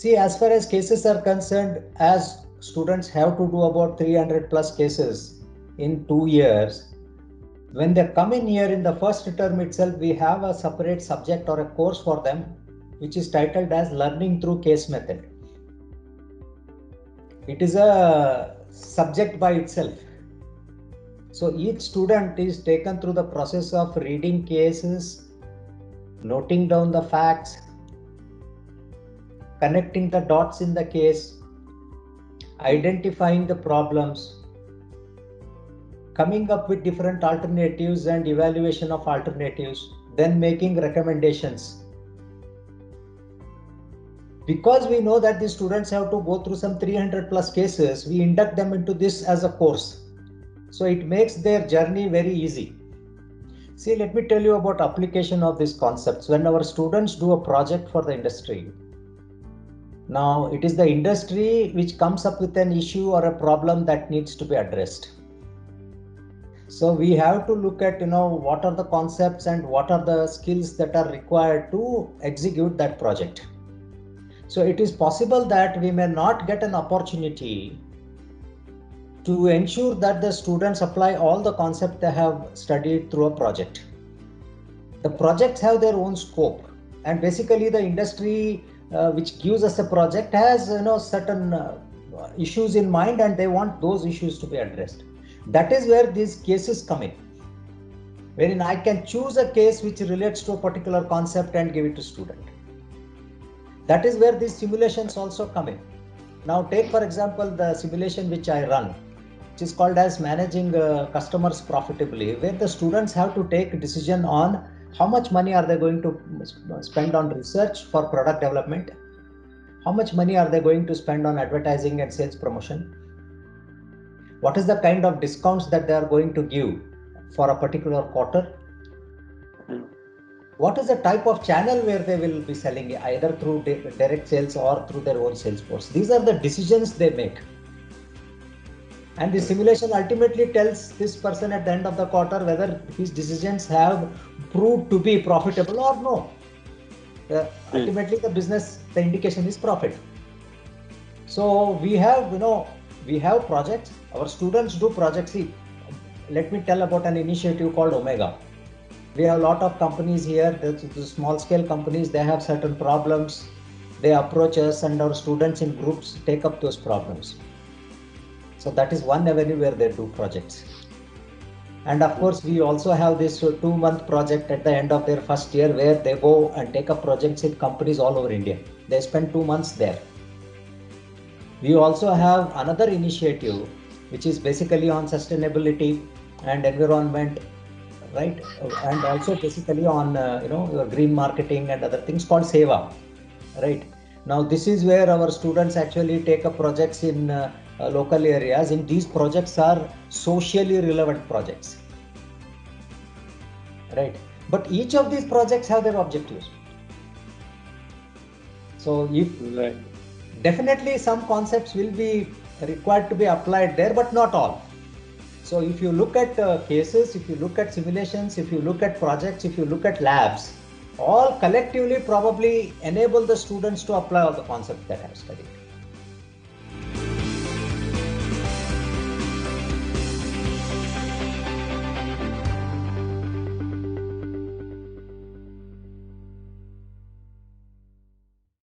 See, as far as cases are concerned, as students have to do about 300 plus cases in 2 years, when they come in here in the first term itself, we have a separate subject or a course for them, which is titled as Learning Through Case Method. It is a subject by itself. So each student is taken through the process of reading cases, noting down the facts, connecting the dots in the case, identifying the problems, coming up with different alternatives and evaluation of alternatives, then making recommendations. Because we know that the students have to go through some 300 plus cases, we induct them into this as a course. So it makes their journey very easy. See, let me tell you about application of these concepts. When our students do a project for the industry, now it is the industry which comes up with an issue or a problem that needs to be addressed. So we have to look at, what are the concepts and what are the skills that are required to execute that project. So it is possible that we may not get an opportunity to ensure that the students apply all the concepts they have studied through a project. The projects have their own scope, and basically the industry which gives us a project has certain issues in mind, and they want those issues to be addressed. That is where these cases come in, wherein I can choose a case which relates to a particular concept and give it to student. That is where these simulations also come in. Now take for example the simulation which I run, which is called as managing customers profitably, where the students have to take a decision on how much money are they going to spend on research for product development, how much money are they going to spend on advertising and sales promotion, what is the kind of discounts that they are going to give for a particular quarter, what is the type of channel where they will be selling, either through direct sales or through their own sales force. These are the decisions they make. And the simulation ultimately tells this person at the end of the quarter whether his decisions have proved to be profitable or no. Ultimately the indication is profit. So we have projects, our students do projects. See, let me tell about an initiative called Omega. We have a lot of companies here, the small scale companies, they have certain problems, they approach us and our students in groups take up those problems. So that is one avenue where they do projects. And of course, we also have this 2-month project at the end of their first year where they go and take up projects in companies all over India. They spend 2 months there. We also have another initiative which is basically on sustainability and environment, right? And also basically on green marketing and other things called Seva, right? Now this is where our students actually take up projects in local areas, and these projects are socially relevant projects, right? But each of these projects have their objectives. So definitely some concepts will be required to be applied there, but not all. So if you look at cases, if you look at simulations, if you look at projects, if you look at labs, all collectively probably enable the students to apply all the concepts that I have studied.